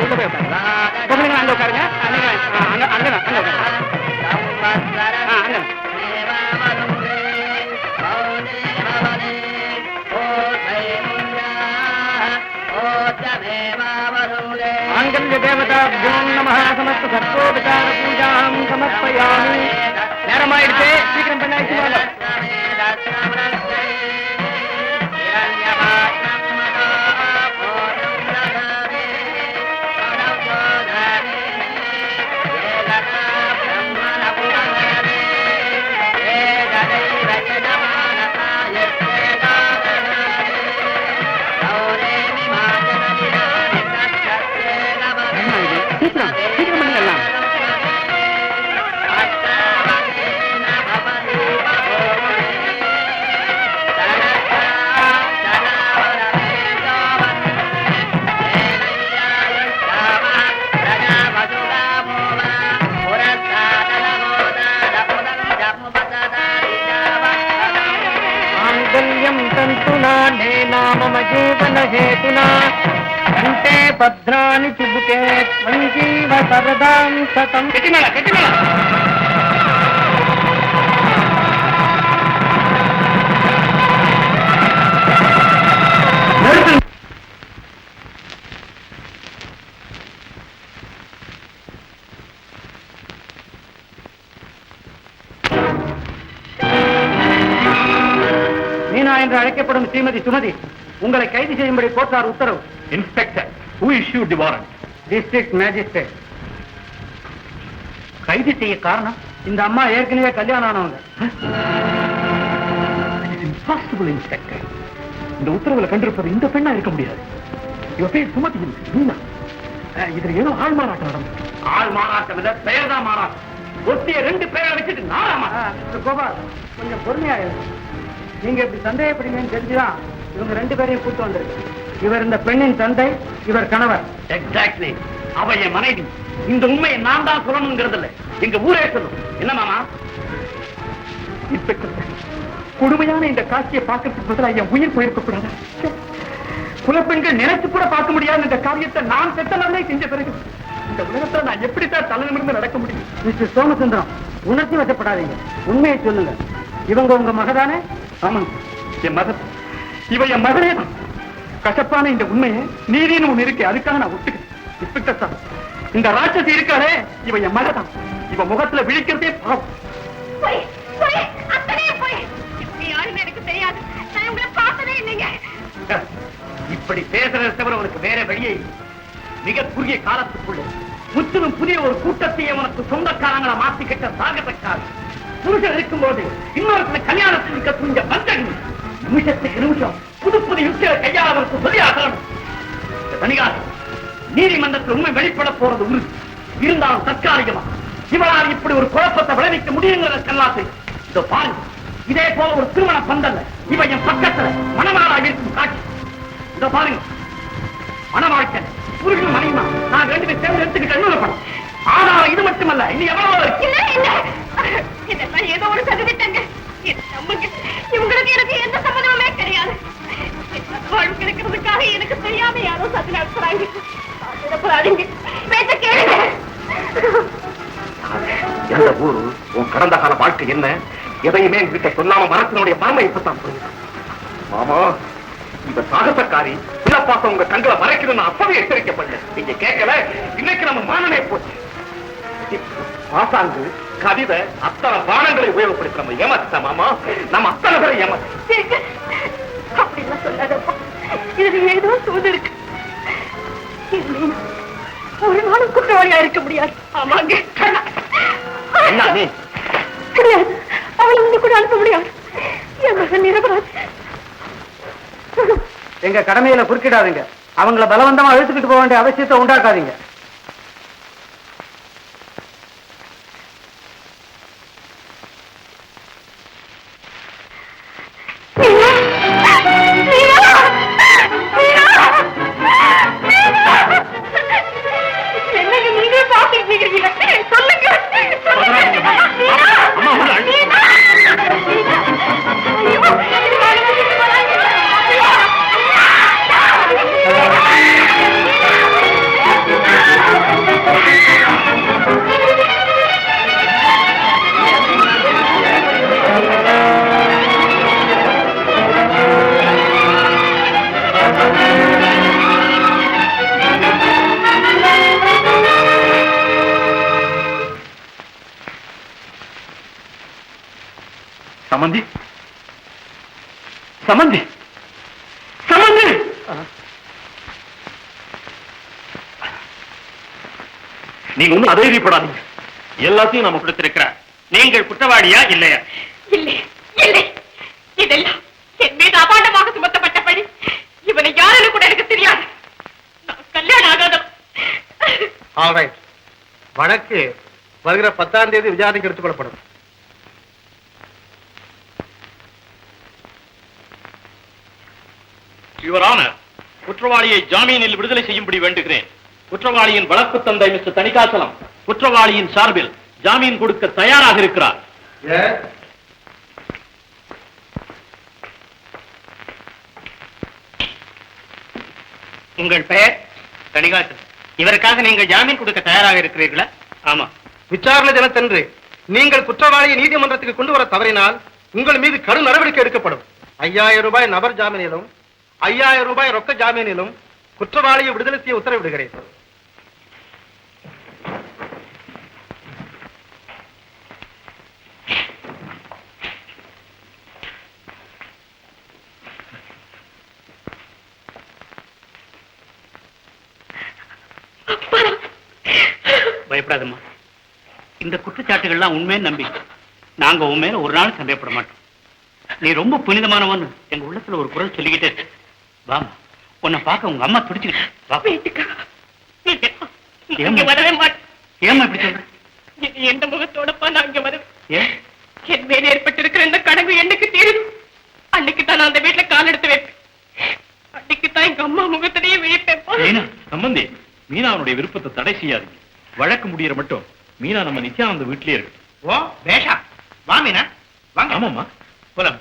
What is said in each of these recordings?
உள்ள போய் உட்காருங்க. பொம்பளைங்க அங்க உட்காருங்க. அங்க உட்காருங்க. மாங்கல்ய தேவதாभ्यो நமः சமஸ்த சர்வோபசார பூஜாம் சமர்ப்பயாமி. நேரமாயிடுச்சு, சீக்கிரம் பண்ணாச்சு. मम जीवन हेतुना कंटे भद्राणि चुबुके जीव सरदां सतम. மீனா என்று அழைக்கப்படும் ஸ்ரீமதி சுமதி உங்களை கைது செய்யும்படி கோர்ட்டார் உத்தரவு. Inspector, who issued the warrant? District magistrate. கைது செய்ய காரணம் இந்த அம்மா ஏற்கனவே கல்யாணம் ஆனவங்க. Impossible inspector. இந்த உத்தரவுல கண்டிருப்பது இந்த பெண்ணா இருக்க முடியாது. இவ பேர் சுமதி மீனா. இதுல ஏதோ ஆள் மாறாட்டம் நடந்தது. ஆள் மாறாட்டம் இல்ல, பெயர் தான் மாறாட்டம். ஒட்டிய 2 பேரை வச்சுட்டு நாராமா. கோபால், கொஞ்சம் பொறுமையா இருக்கு. நீங்க இப்படி சந்தேகப்படுவீங்கன்னு தெரிஞ்சுதான் இவங்க 2 பேரையும் கூட்டு வந்திருக்கு. இவர் இந்த பெண்ணின் தந்தை, இவர் கணவர். எக்ஸாக்ட்லி. அவ என் மனைவி. இந்த உண்மையை நான் தான் சொல்லணுங்கிறது இல்ல, எங்க ஊரே சொல்லும். என்ன மாமா? கொடுமையான இந்த காட்சியை பார்க்கறதுக்கு பதிலாக என் உயிர் போயிருக்க கூடாது. குலப்பெண்கள் நினைச்சு கூட பார்க்க முடியாத இந்த காரியத்தை நான் செத்த நல்லே செஞ்ச பிறகு இந்த உலகத்துல நான் எப்படித்தான் தலைநிமிர்ந்து நடக்க முடியும்? மிஸ்டர் சோமசுந்தரம், உணர்ச்சி வசப்படாதீங்க, உண்மையை சொல்லுங்க. இவங்க உங்க மகதானே? ஆமாங்க, என் மகன். இவ என் மகளே தான். கசப்பான இந்த உண்மையை நீதினு ஒண்ணு இருக்கு, அதுக்காக நான் ஒத்துக்கிறேன். இன்ஸ்பெக்டர் சார், இந்த ராட்சசி இருக்காளே, இவ என் மகதான். இவ முகத்துல விழிக்கிறதே பாவம். எனக்கு தெரியாது, நான் உங்களை பார்த்ததே இல்லைங்க. இப்படி பேசுறத தவிர உனக்கு வேற வழியே மிக குறுகிய காலத்துக்குள்ள முற்றிலும் புதிய ஒரு கூட்டத்தையே உனக்கு சொந்தக்காரங்களை மாத்திக்கிட்ட சாகத்தக்காது. புருஷன் இருக்கும்போது இன்னொரு கல்யாணத்துக்கு துணிஞ்ச பந்தன் நிமிஷத்துக்கு நிமிஷம் புது புது யுக்திகளை கையாளவருக்கு சொல்லி ஆகணும். தனிகாரம் நீதிமன்றத்தில் உண்மை வெளிப்பட போறது உறுதி. இருந்தாலும் தற்காலிகமா இவளால் இப்படி ஒரு குழப்பத்தை விளைவிக்க முடியுங்கிற கல்லாசை. இதோ பாருங்க, இதே போல ஒரு திருமண பந்தல்ல இவ என் பக்கத்துல மணமாளா இருக்கும் காட்சி. இதோ பாருங்க, மணவாழ்க்கை புருஷன் மனைவிமா நான் 2 பேரும் சேர்ந்து எடுத்துக்கிட்டு படம். ஆனாலும் இது மட்டுமல்ல, இன்னும் எவ்வளவு இதெல்லாம் ஏதோ ஒரு சதிவிட்டங்க. இவங்களுக்கு எனக்கு எந்த சம்மதமுமே கிடையாது. வாழ்வு கிடைக்கிறதுக்காக எனக்கு தெரியாம யாரோ சதி நடத்துறாங்க. பேச கேளுங்க. எந்த ஊரு, உன் கடந்த கால வாழ்க்கை என்ன, எதையுமே என்கிட்ட சொல்லாம மரத்தினுடைய மரமை இப்பதான் புரியுது. மாமா, இந்த சாகசக்காரி பிள்ளப்பாசம் உங்க கண்களை மறைக்கணும்னு அப்பவே எச்சரிக்கப்பட்ட. நீங்க கேட்கல, இன்னைக்கு நம்ம மானமே போச்சு. பாசாங்கு கவிதை அத்தனை பானங்களை உபயோகப்படுத்தி நம்ம ஏமாத்த மாமா, நம்ம அத்தனை பேரை ஏமாத்த. அப்படின்னா சொல்லாதப்பா, இதுல ஏதோ சூது இருக்கு. ஒரு நாளும் குற்றவாளியா இருக்க முடியாது. ஆமாங்க, என்ன நீ கிடையாது, அவளை வந்து கூட அனுப்ப முடியாது. என் மகன் நிரபராஜ். எங்க கடமையில குறுக்கிடாதீங்க. அவங்கள பலவந்தமா இழுத்துக்கிட்டு போக வேண்டிய அவசியத்தை உண்டாக்காதீங்க. என்னங்க நீங்க பாத்துக்கிட்டீங்க? சொல்லுங்க. சம்பந்தி சம்பந்தி சம்பந்தி நீங்க ஒன்னும் அதைரியப்படாதீங்க. எல்லாத்தையும் நம்ம கொடுத்திருக்கிறார். நீங்கள் குற்றவாளியா இல்லையா? இல்லை இல்லை, இதெல்லாம் என் மீது அபாண்டமாக சுமத்தப்பட்ட படி. இவனை யாருன்னு கூட எனக்கு தெரியாது. நான் கல்யாணம் ஆகாதவன். வழக்கு வருகிற 10ஆம் தேதி விசாரணைக்கு எடுத்துக் கொள்ளப்படும். யுவர் ஆனர், குற்றவாளியை ஜாமீனில் விடுதலை செய்யும்படி வேண்டுகிறேன். குற்றவாளியின் வழக்கு தந்தை மிஸ்டர் தணிகாசலம் குற்றவாளியின் சார்பில் ஜாமீன் கொடுக்க தயாராக இருக்கிறார். உங்கள் பெயர்? தணிகாசலம். இவருக்காக நீங்கள் ஜாமீன் கொடுக்க தயாராக இருக்கிறீர்களா? ஆமா. விசாரணை தினத்தன்று நீங்கள் குற்றவாளியை நீதிமன்றத்துக்கு கொண்டு வர தவறினால் உங்கள் மீது கடும் நடவடிக்கை எடுக்கப்படும். 5000 ரூபாய் நபர் ஜாமீனிலும் 5000 ரூபாய் ரொக்க ஜாமீனிலும் குற்றவாளியை விடுதலை செய்ய உத்தரவிடுகிறேன். பயப்படாதம்மா. இந்த குற்றச்சாட்டுகள்லாம் உண்மைன்னு நம்பி நாங்க உன் மேல ஒரு நாள் சந்தேகப்பட மாட்டோம். நீ ரொம்ப புனிதமானவன் எங்க உள்ளத்துல ஒரு குரல் சொல்லிக்கிட்டே இருக்கு. வாமா, உன்னை பார்க்க உங்க அம்மா துடிச்சுக்கிட்டு. வரவே மாட்டேன். ஏமா இப்படி சொல்ற? எந்த முகத்தோடப்பா நான் இங்க வருவேன்? ஏன்? என் மேல ஏற்பட்டிருக்கிற இந்த கடமை என்னைக்கு தீரும்? அன்னைக்கு தான் நான் அந்த வீட்டுல கால் எடுத்து வைப்பேன். அன்னைக்கு தான் எங்க அம்மா முகத்திலேயே விழிப்பேன். சம்பந்தி, மீனாவுடைய விருப்பத்தை தடை செய்யாதீங்க. வழக்கு முடியற மட்டும் மீனா நம்ம நித்யானந்த வீட்டிலே இருக்கு. ஓ பேஷா, வா மீனா வாங்க. ஆமாம்மா, போலாம்.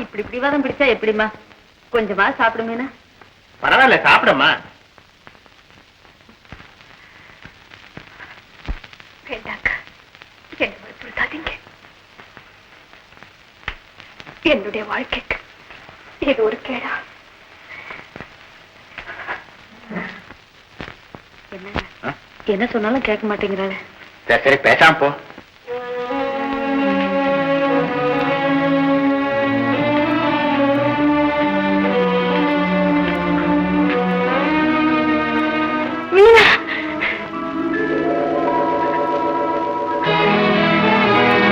இப்படி பிடிவாதம் பிடிச்சா எப்படிமா? கொஞ்சமா சாப்பிடு மீனா. பரவாயில்ல, சாப்பிடமா. வேண்டாங்க, என்ன வற்புறுத்தாதீங்க. என்னுடைய வாழ்க்கைக்கு இது ஒரு கேடா? என்ன சொன்னாலும் கேட்க மாட்டேங்கிறாளே. சரி, பேசாம போ. மீனா,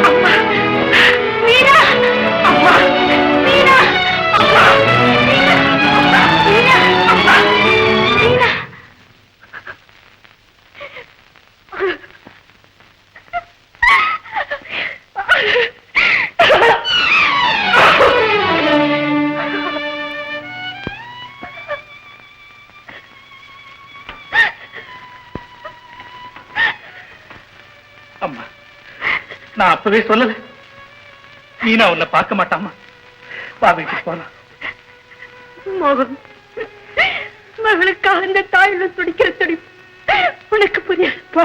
அம்மா, மீனா, அம்மா, மீனா, அம்மா, மீனா, அம்மா, மீனா, அம்மா, மீனா. அம்மா, நான் அப்பவே சொல்லல, மீனா உன்னை பார்க்க மாட்டாமா. வா, வீட்டுக்கு போலாம். மோகன், மகளுக்காக அந்த தாயில துடிக்கிற துடிப்பு உனக்கு புரியாதுப்பா,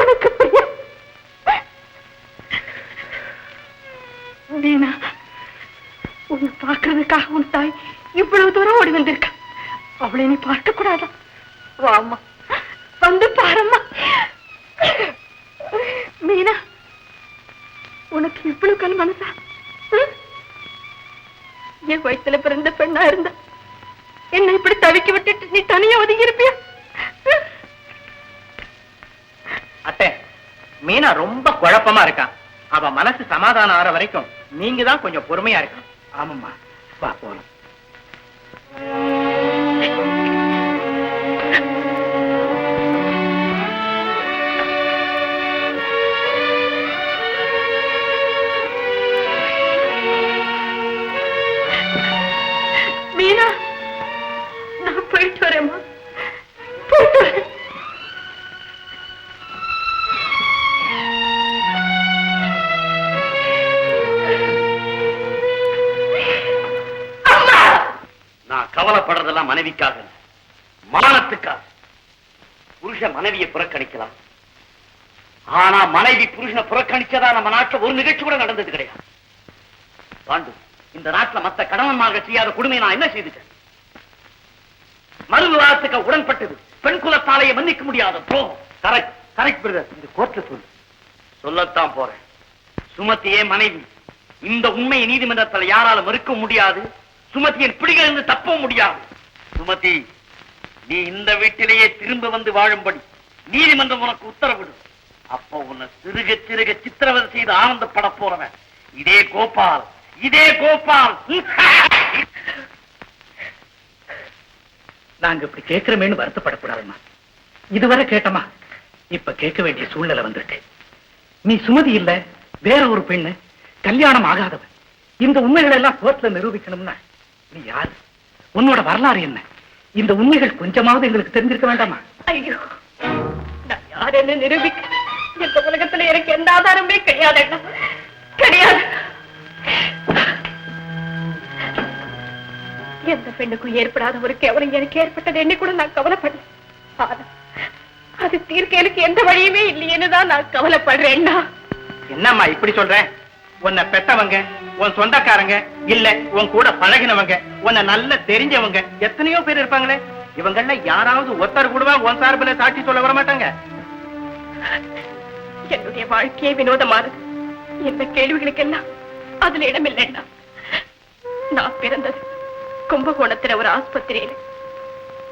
உனக்கு புரியாது. வீணா, உன்னை பார்க்கறதுக்காக உன் தாய் இவ்வளவு தூரம் ஓடி வந்திருக்க. அவளை நீ பார்க்க கூடாதா? வாம்மா, வந்து பாரம்மா. மீனா, உனக்கு இவ்வளவு கல் மனசா? என் வயிற்றுல பிறந்த பெண்ணா இருந்த என்னை இப்படி தவிக்க விட்டுட்டு நீ தனியா ஒதுங்கி இருப்பியா? அத்தை, மீனா ரொம்ப குழப்பமா இருக்கான். அவ மனசு சமாதானம் ஆற வரைக்கும் நீங்க தான் கொஞ்சம் பொறுமையா இருக்கணும். ஆமாம்மா, வா போலாம். மீனா, நான் போயிட்டு வரேம்மா, போயிட்டு வரேன். நான் கவலைப்படுறதெல்லாம் மனைவிக்காக, மானத்துக்காக. புருஷன் மனைவியை புறக்கணிக்கலாம், ஆனா மனைவி புருஷனை புறக்கணிச்சதா நம்ம நாட்டுல ஒரு நிகழ்ச்சி கூட நடந்தது கிடையாது. பாண்டு, இந்த நாட்டுல மத்த கணவன்மார்கள் செய்யாத கொடுமை நான் என்ன செய்துட்டேன்? மறு விவாதத்துக்கு உடன்பட்டது பெண் குலத்தாலேயே மன்னிக்க முடியாது. Correct correct brother. இந்த கோர்ட்ல சொல்லத்தான் போறேன். சுமதியே மனைவி. இந்த உண்மையை நீதிமன்றத்தில் யாராலும் மறுக்க முடியாது. சுமதியின் பிடிகளிலிருந்து தப்ப முடியாது. சுமதி, நீ இந்த வீட்டிலேயே திரும்ப வந்து வாழும்படி நீதிமன்றம் உனக்கு உத்தரவிடு. அப்போ உன்னை சிறுக சிறுக சித்திரவதை செய்து ஆனந்தப்பட போறவன் இதே கோபால். இதே கோபால். நாங்க இப்படி கேட்கிறோமேன்னு வருத்தப்படக்கூடாதுமா. இதுவரை கேட்டமா, இப்ப கேட்க வேண்டிய சூழ்நிலை வந்திருக்கு. நீ சுமதி இல்ல, வேற ஒரு பெண்ணு, கல்யாணம் ஆகாதவன். இந்த உண்மைகளை எல்லாம் கோர்ட்ல நிரூபிக்கணும்னா நீ யாரு? உன்னோட வரலாறு என்ன? இந்த உண்மைகள் கொஞ்சமாவது எங்களுக்கு தெரிஞ்சிருக்க வேண்டாமா? ஐயோ, நான் யாருன்னு நிரூபிக்க இந்த உலகத்துல எனக்கு எந்த ஆதாரமே கிடையாது. கிடையாது. எந்த பெண்ணுக்கும் ஏற்படாத ஒரு கேவலம் எனக்கு ஏற்பட்டது என்ன கூட நான் கவலைப்படுறேன். அது தீர்க்க எனக்கு எந்த வழியுமே இல்லையேன்னு தான் நான் கவலைப்படுறேன்னா. என்னம்மா இப்படி சொல்றேன்? உன்னை பெத்தவங்க, உன் சொந்தக்காரங்க, இல்ல உன் கூட பழகினவங்க, உன்னை நல்லா தெரிஞ்சவங்க எத்தனையோ பேர் இருப்பாங்களே. இவங்கள யாராவது ஒருத்தர் கூடவா உன் சார்பில சாட்சி சொல்ல வர மாட்டாங்க? என்னுடைய வாழ்க்கையே வினோதமானது. இந்த கேள்விகளுக்கெல்லாம் அதுல இடமில்லைன்னா. நான் பிறந்தது கும்பகோணத்துல ஒரு ஆஸ்பத்திரியில.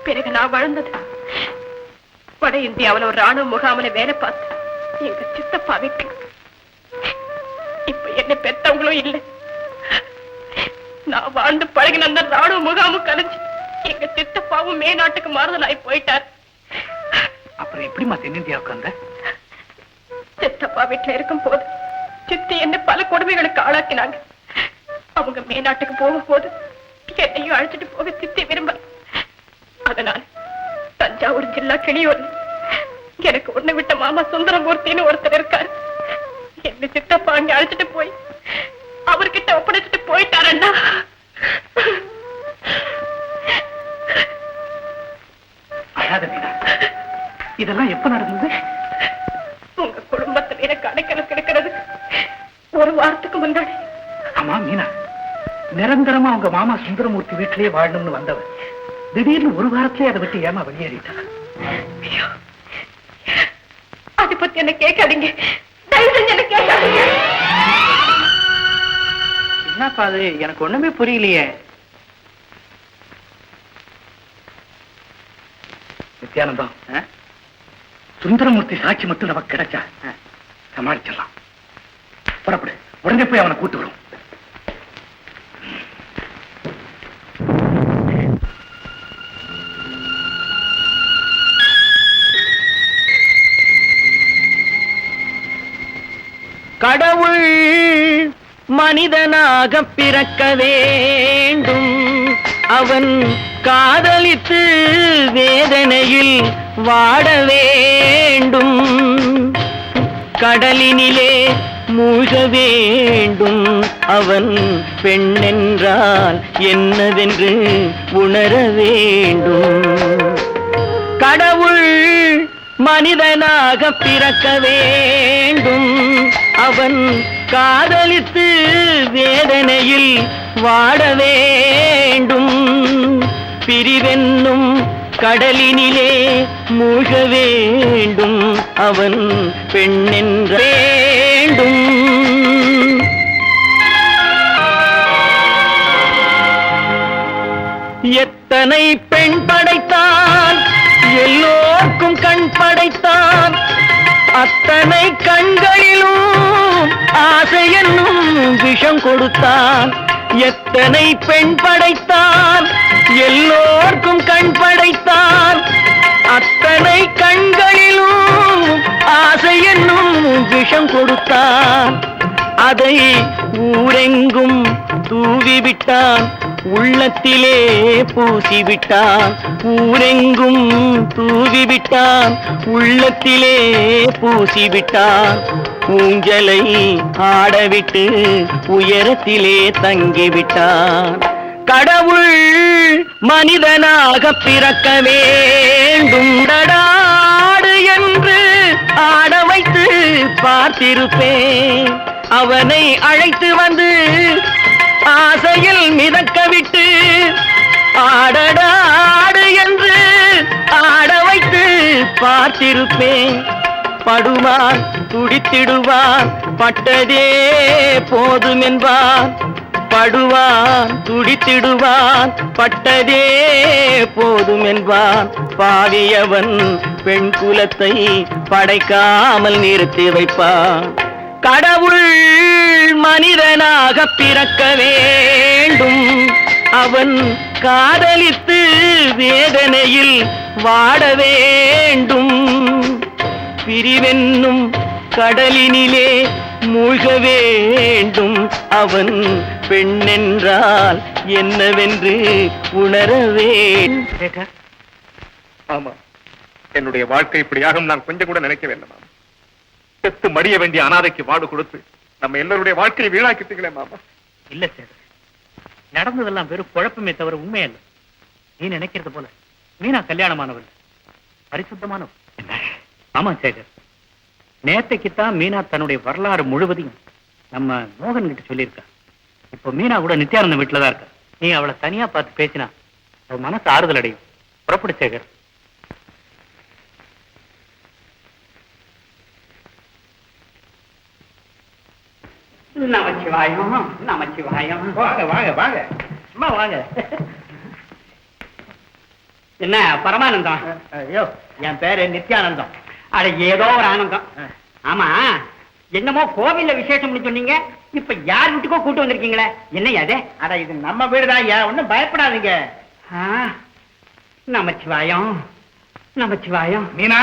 பிறகு நான் வளர்ந்தது வட இந்தியாவில் ஒரு ராணுவ முகாமில வேலை பார்த்து எங்க சித்தப்பா வீட்டுல. இப்ப என்ன பெத்தவங்களும் இல்லை. நான் வாழ்ந்து பழகின அந்த ராணுவ முகாமும் கலைஞ்சு எங்க சித்தப்பாவும் மேநாட்டுக்கு மாறுதலாய் போயிட்டார். அப்புறம் எப்படிமா தென்னிந்தியாவுக்கு வந்த? சித்தப்பா வீட்டுல இருக்கும் போது சித்தி என்ன பல கொடுமைகளுக்கு ஆளாக்கினாங்க. அவங்க மேநாட்டுக்கு போகும்போது என்னையும் அழைச்சிட்டு போக சித்தி விரும்பல. அதனால தஞ்சாவூர் ஜில்லா கிளியூர் எனக்கு ஒண்ணு விட்ட மாமா சுந்தரமூர்த்தின்னு ஒருத்தர் இருக்காரு. என்ன சித்தப்பா அங்க அழைச்சிட்டு போய் அவர்கிட்ட ஒப்படைச்சிட்டு போயிட்டாரண்ணா. இதெல்லாம் எப்ப நடந்தது? உங்க குடும்பத்துல எனக்கு அடைக்கலம் கிடைக்கிறது ஒரு வாரத்துக்கு முன்னாடி. ஆமா மீனா, நிரந்தரமா உங்க மாமா சுந்தரமூர்த்தி வீட்டிலேயே வாழணும்னு வந்தவன் திடீர்னு ஒரு வாரத்திலே அதை விட்டு ஏமா வெளியேறிட்டான்? அதை பத்தி என்ன கேட்காதீங்க. தயவு செஞ்சு என்ன கேட்காதீங்க. என்னப்பா அது? எனக்கு ஒண்ணுமே புரியலையே. நித்யானந்தம், சுந்தரமூர்த்தி சாட்சி மட்டும் நமக்கு கிடைச்சா சமாளிச்சிடலாம். புறப்படு, உடனே போய் அவனை கூட்டு வரும். கடவுள் மனிதனாக பிறக்க வேண்டும். அவன் காதலித்து வேதனையில் வாட வேண்டும். கடலினிலே மூழ்க வேண்டும். அவன் பெண் என்றால் என்னவென்று உணர வேண்டும். கடவுள் மனிதனாக பிறக்க வேண்டும். அவன் காதலித்து வேதனையில் வாட வேண்டும். பிரிவென்னும் கடலினிலே மூழ்க வேண்டும். அவன் பெண் என்ற வேண்டும். எத்தனை பெண் படைத்தான், எல்லோருக்கும் கண் படைத்தான். அத்தனை கண்களிலும் ஆசை என்னும் விஷம் கொடுத்தான். எத்தனை பெண் படைத்தான், எல்லோருக்கும் கண் படைத்தான். அத்தனை கண்களிலும் ஆசை என்னும் விஷம் கொடுத்தான். அதை ஊரெங்கும் தூவிவிட்டான், உள்ளத்திலே பூசிவிட்டான். ஊரெங்கும் தூவிவிட்டான், உள்ளத்திலே பூசிவிட்டான். ஊஞ்சலை ஆடவிட்டு உயரத்திலே தங்கிவிட்டான். கடவுள் மனிதனாக பிறக்க வேண்டும். நடாடு என்று ஆட வைத்து பார்த்திருப்பேன். அவனை அழைத்து வந்து ஆசையில் மிதக்க விட்டு ஆடடாடு என்று ஆட வைத்து பார்த்திருப்பேன். படுவான் துடித்திடுவான் பட்டதே போதும் என்பான். படுவான் துடித்திடுவான் பட்டதே போதும் என்பான். பாவியவன் பெண் குலத்தை படைக்காமல் நிறுத்தி வைப்பான். கடவுள் மனிதனாக பிறக்க வேண்டும். அவன் காதலித்து வேதனையில் வாட வேண்டும். பிரிவென்னும் கடலினிலே மூழ்க வேண்டும். அவன் பெண்ணென்றால் என்னவென்று உணரவே. ஆமா, என்னுடைய வாழ்க்கை இப்படியாகும் நான் கொஞ்சம் கூட நினைக்க வேண்டும். மாமா, செத்து மடிய வேண்டிய அனாதைக்கு வாடு கொடுத்து நம்ம எல்லாருடைய வாழ்க்கையை வீணாக்கிட்டீங்களே மாமா. இல்ல சேகர், நடந்ததெல்லாம் வெறும் குழப்பமே தவிர உண்மை அல்ல. நீ நினைக்கிறது போல மீனா கல்யாணமானவள், பரிசுத்தமானவள். ஆமா சேகர், நேத்தைக்குத்தான் மீனா தன்னுடைய வரலாறு முழுவதையும் நம்ம மோகன் கிட்ட சொல்லியிருக்கா. இப்ப மீனா கூட நித்யானந்த வீட்டுலதான் இருக்கா. நீ அவளை தனியா பார்த்து பேசினா அவ மனசு ஆறுதல் அடையும். புறப்படு சேகர். நமச்சிவாயம், நமச்சிவாயம். வாங்க வாங்க வாங்க, சும்மா வாங்க. என்ன பரமானந்தம்? ஐயோ, என் பேரு நித்யானந்தம். அட ஏதோ ஒரு ஆனந்தம். ஆமா, என்னமோ கோவில்ல விசேஷம்னு சொன்னீங்க, இப்ப யார் வீட்டுக்கோ கூட்டு வந்திருக்கீங்களே, என்னையா அது? அட இது நம்ம வீடுதான் ஐயா, ஒண்ணும் பயப்படாதீங்க. நமச்சிவாயம், நமச்சிவாயம். மீனா,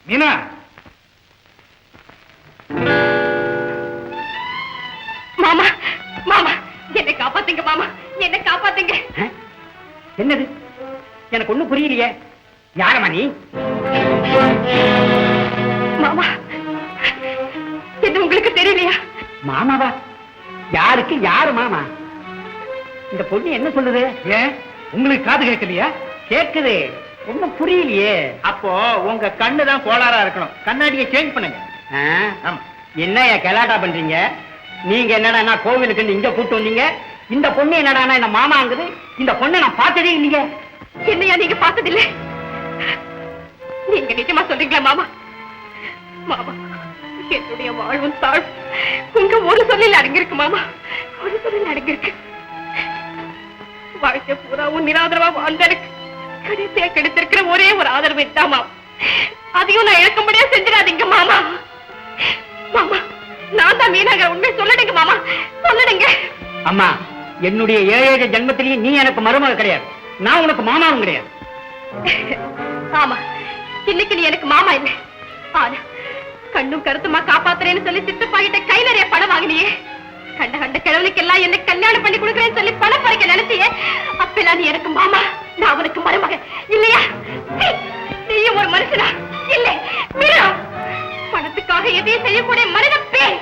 மீனா, மாமா, மாமா, என்னை காப்பாத்துங்க மாமா, என்னை காப்பாத்துங்க. என்னது? எனக்கு ஒண்ணும் புரியலையே. யாரம்மா நீ? மாமா, என்ன உங்களுக்கு தெரியலையா? மாமாவா? யாருக்கு யாரு மாமா? இந்த பொண்ணு என்ன சொல்லுது? ஏன் உங்களுக்கு காது கேட்கலையா? கேக்குது, ஒண்ணும் புரியலையே. அப்போ உங்க கண்ணு தான் கோளாறா இருக்கணும், கண்ணாடியை சேஞ்ச் பண்ணுங்க. ஆமா, என்னையா கலாட்டா பண்றீங்க? நீங்க என்னடா கோவிலுக்கு இங்க கூட்டு வந்தீங்க, இந்த பொண்ணு என்னடா என்ன மாமாங்குது. இந்த பொண்ணை நான் பார்த்ததே இல்லையே. என்னையா நீங்க பார்த்ததில்லை? நீங்க நிஜமா சொல்றீங்களா மாமா? மாமா, என்னுடைய வாழ்வும் தாழ் உங்க ஒரு சொல்லில் அடங்கியிருக்கு மாமா, ஒரு சொல்லில் அடங்கியிருக்கு. வாழ்க்கை பூராவும் நிராதரவா வாழ்ந்தஎனக்கு கடைசியா கிடைத்திருக்கிற ஒரே ஒரு ஆதரவு தான் மாமா. அதையும் நான் இழக்கும்படியா செஞ்சிடாதீங்க மாமா. மாமா, நான் தான் மீனாக உண்மை சொல்லிடுங்க மாமா, சொல்லிடுங்க. அம்மா, என்னுடைய 7 ஜென்மத்திலேயே நீ எனக்கு மருமக கிடையாது, நான் உனக்கு மாமாவும் கிடையாது. ஆமா, இன்னைக்கு நீ எனக்கு மாமா இல்லை. ஆனா கண்ணும் கருத்துமா காப்பாத்துறேன்னு சொல்லி சித்தப்பாகிட்ட கை நிறைய பணம் வாங்கினியே. கண்ட கண்ட கிழவனுக்கெல்லாம் என்ன கல்யாணம் பண்ணி கொடுக்குறேன்னு சொல்லி பணம் பறிக்க நினைச்சியே. அப்பெல்லாம் நீ எனக்கு மாமா, நான் உனக்கு மருமக இல்லையா? நீயும் ஒரு மனுஷனா? இல்லை, மீரா பணத்துக்காக எதையும் செய்யக்கூடிய மனித பேர்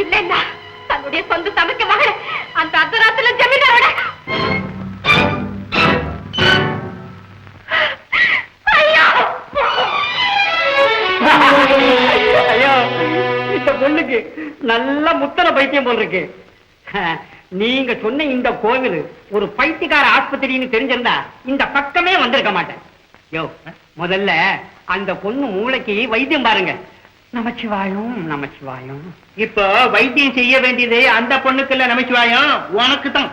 இல்லைன்னா தன்னுடைய சொந்த தமக்கு மகன அந்த அர்த்தராத்திர ஜமீன்தாரோட ஐயோ, இந்த பொண்ணுக்கு நல்ல முத்தன பைத்தியம் போல் இருக்கு. நீங்க சொன்ன இந்த கோவில் ஒரு பைத்தியக்கார ஆஸ்பத்திரின்னு தெரிஞ்சிருந்தா இந்த பக்கமே வந்திருக்க மாட்டேன். யோ, முதல்ல அந்த பொண்ணு மூளைக்கு வைத்தியம் பாருங்க. நமச்சிவாயம், நமச்சிவாயம். இப்போ வைத்தியம் செய்ய வேண்டியது அந்த பொண்ணுக்கு இல்ல நமச்சிவாயம், உனக்கு தான்.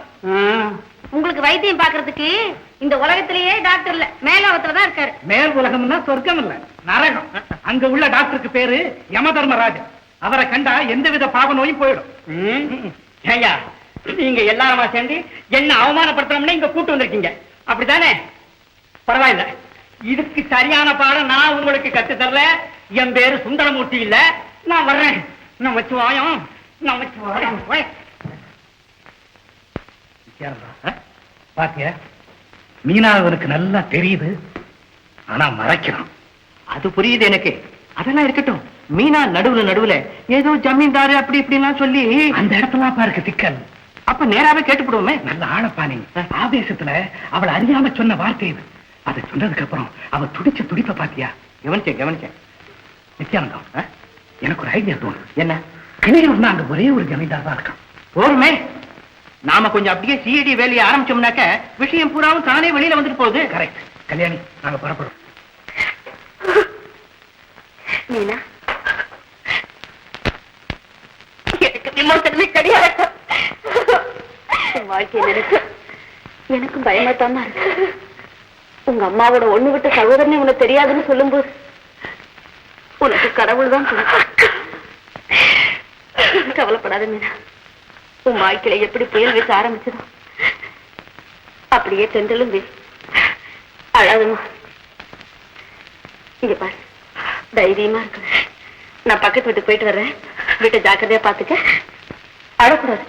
உங்களுக்கு வைத்தியம் பாக்குறதுக்கு இந்த உலகத்திலேயே டாக்டர் இல்ல, மேலோகத்துலதான் இருக்காரு. மேல் உலகம்னா சொர்க்கம் இல்ல, நரகம். அங்க உள்ள டாக்டருக்கு பேரு யம தர்மராஜன். அவரை கண்டா எந்தவித பாவ நோயும் போயிடும். ஏய்யா, நீங்க எல்லாருமா சேர்ந்து என்ன அவமானப்படுத்தணும்னு இங்க கூட்டு வந்திருக்கீங்க, அப்படித்தானே? பரவாயில்ல, இதுக்கு சரியான பாடம் நான் உங்களுக்கு கத்து தரல. என் பேரு சுந்தரமூர்த்தி இல்ல, நான் வர்றேன். நமச்சிவாயம், நமச்சிவாயம். பாத்தியா, மீனா அவருக்கு நல்லா தெரியுது, ஆனா மறைக்கிறான். அது புரியுது எனக்கு. அதெல்லாம் இருக்கட்டும். மீனா நடுவுல ஏதோ ஜமீன்தாரு அப்படி இப்படிலாம் சொல்லி அந்த இடத்துல பாருக்கு சிக்கல். அப்ப நேராவே கேட்டுப்படுவோமே. நல்ல ஆளப்பா நீ. ஆவேசத்துல அவளை அறியாம சொன்ன வார்த்தை இது. அதை சொன்னதுக்கு அப்புறம் அவ துடிச்ச துடிப்ப பாத்தியா? கவனிச்சேன். நித்யானந்தம், எனக்கு ஒரு ஐடியா தோணும். என்ன? கிளியூர்னா அங்க ஒரே ஒரு ஜமீன்தார் தான் இருக்கான். போருமே, நாம கொஞ்சம் அப்படியே சிஐடி வேலையை ஆரம்பிச்சோம்னாக்க விஷயம் பூராவும் தானே வெளியில வந்துட்டு போகுது. கரெக்ட். கல்யாணி, நாங்க புறப்படுறோம். மீனா, எனக்கு விமோசனமே கிடையாது. வாழ்க்கையில் எனக்கும் பயமா தான் இருக்கு. உங்க அம்மாவோட ஒண்ணு விட்டு சகோதரனே உனக்கு தெரியாதுன்னு சொல்லும்போது உனக்கு கடவுள் தான் கவலைப்படாத மீனா. உன் வாழ்க்கையில எப்படி புயல் வச்சு ஆரம்பிச்சதோ அப்படியே தென்றலும் வீசு. அழாதுமா. இங்க பாரு, தைரியமா இருக்கு. நான் பக்கத்து வீட்டுக்கு போயிட்டு வர்றேன். வீட்டை ஜாக்கிரதையா பாத்துக்க. அழக்கூடாது.